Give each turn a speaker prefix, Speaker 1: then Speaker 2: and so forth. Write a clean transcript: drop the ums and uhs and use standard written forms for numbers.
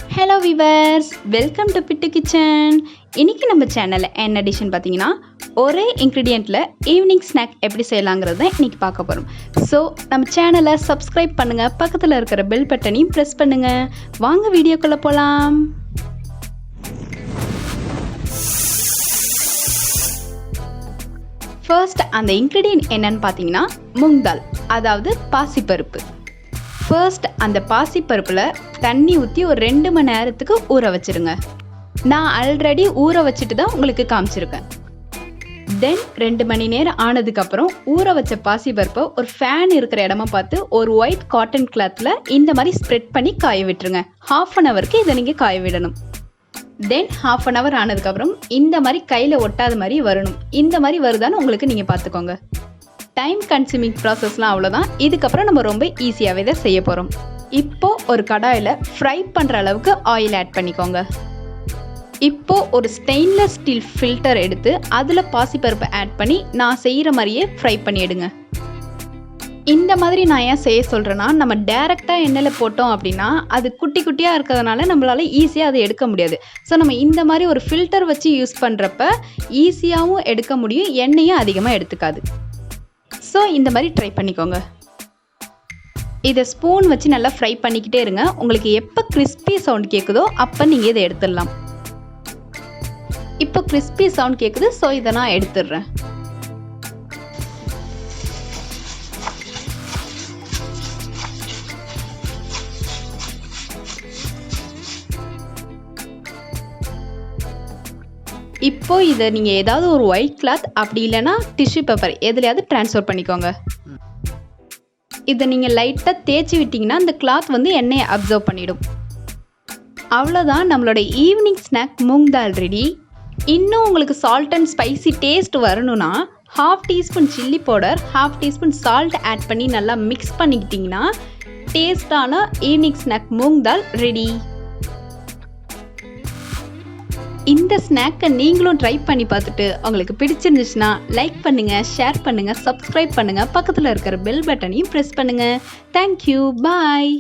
Speaker 1: Hello viewers, welcome to Pittu kitchen. இன்னைக்கு நம்ம சேனல்ல என்ன டிஷ் பாத்தீங்கன்னா ஒரே இன்கிரிடியன்ட்ல ஈவினிங் ஸ்நாக் எப்படி செய்யலாம்ங்கறத இன்னைக்கு பார்க்க போறோம். சோ நம்ம சேனலை Subscribe பண்ணுங்க, பக்கத்துல இருக்கிற பெல் பட்டனையும் பிரஸ் பண்ணுங்க. வாங்க வீடியோக்குள்ள போலாம். First அந்த இன்கிரிடியன்ட் என்னன்னு பாத்தீங்கன்னா மூங் தால், அதாவது பாசிப்பருப்பு. ஃபர்ஸ்ட் அந்த பாசிப்பருப்பில் தண்ணி ஊற்றி ஒரு 2 மணி நேரத்துக்கு ஊற வச்சுருங்க. நான் ஆல்ரெடி ஊற வச்சுட்டு தான் உங்களுக்கு காமிச்சிருக்கேன். தென் 2 மணி நேரம் ஆனதுக்கப்புறம் ஊற வச்ச பாசிப்பருப்பை ஒரு ஃபேன் இருக்கிற இடமா பார்த்து ஒரு ஒயிட் காட்டன் கிளாத்தில் இந்த மாதிரி ஸ்ப்ரெட் பண்ணி காய விட்டுருங்க. 1/2 அன் ஹவருக்கு இதை நீங்கள் காய விடணும். தென் 1/2 அன் ஹவர் ஆனதுக்கப்புறம் இந்த மாதிரி கையில் ஒட்டாத மாதிரி வரணும். இந்த மாதிரி வருதான்னு உங்களுக்கு நீங்கள் பார்த்துக்கோங்க. டைம் கன்சியூமிங் ப்ராசஸ்லாம் அவ்வளோதான். இதுக்கப்புறம் நம்ம ரொம்ப ஈஸியாகவே தான் செய்ய போகிறோம். இப்போது ஒரு கடாயில் ஃப்ரை பண்ணுற அளவுக்கு ஆயில் ஆட் பண்ணிக்கோங்க. இப்போது ஒரு ஸ்டெயின்லெஸ் ஸ்டீல் ஃபில்டர் எடுத்து அதில் பாசிப்பருப்பை ஆட் பண்ணி நான் செய்கிற மாதிரியே ஃப்ரை பண்ணி எடுங்க. இந்த மாதிரி நான் ஏன் செய்ய சொல்கிறேன்னா, நம்ம டேரெக்டாக எண்ணெயில் போட்டோம் அப்படின்னா அது குட்டி குட்டியாக இருக்கிறதுனால நம்மளால் ஈஸியாக அதை எடுக்க முடியாது. ஸோ நம்ம இந்த மாதிரி ஒரு ஃபில்டர் வச்சு யூஸ் பண்ணுறப்ப ஈஸியாகவும் எடுக்க முடியும், எண்ணெயும் அதிகமாக எடுத்துக்காது. ஸோ இந்த மாதிரி ட்ரை பண்ணிக்கோங்க. இதை ஸ்பூன் வச்சு நல்லா ஃப்ரை பண்ணிக்கிட்டே இருங்க. உங்களுக்கு எப்போ கிறிஸ்பி சவுண்ட் கேட்குதோ அப்போ நீங்கள் இதை எடுத்துடலாம். இப்போ கிறிஸ்பி சவுண்ட் கேட்குது, ஸோ இதை நான் எடுத்துடுறேன். இப்போ இதை நீங்கள் ஏதாவது ஒரு ஒயிட் கிளாத் அப்படி இல்லைன்னா டிஷ்யூ பேப்பர் எதுலையாவது ட்ரான்ஸ்ஃபர் பண்ணிக்கோங்க. இதை நீங்கள் லைட்டாக தேய்ச்சி விட்டிங்கன்னா அந்த கிளாத் வந்து எண்ணெயை அப்சர்வ் பண்ணிடும். அவ்வளோதான், நம்மளோட evening snack moong dal ready. இன்னும் உங்களுக்கு சால்ட் அண்ட் ஸ்பைசி டேஸ்ட் வரணும்னா 1/2 teaspoon chilli powder, 1/2 teaspoon salt add பண்ணி நல்லா மிக்ஸ் பண்ணிக்கிட்டிங்கன்னா டேஸ்டான evening snack moong dal ready. இந்த ஸ்நாக்கை நீங்களும் ட்ரை பண்ணி பார்த்துட்டு உங்களுக்கு பிடிச்சிருந்துச்சுன்னா லைக் பண்ணுங்கள், ஷேர் பண்ணுங்கள், சப்ஸ்கிரைப் பண்ணுங்கள், பக்கத்தில் இருக்கிற பெல் பட்டனையும் ப்ரெஸ் பண்ணுங்கள். தேங்க்யூ, பாய்.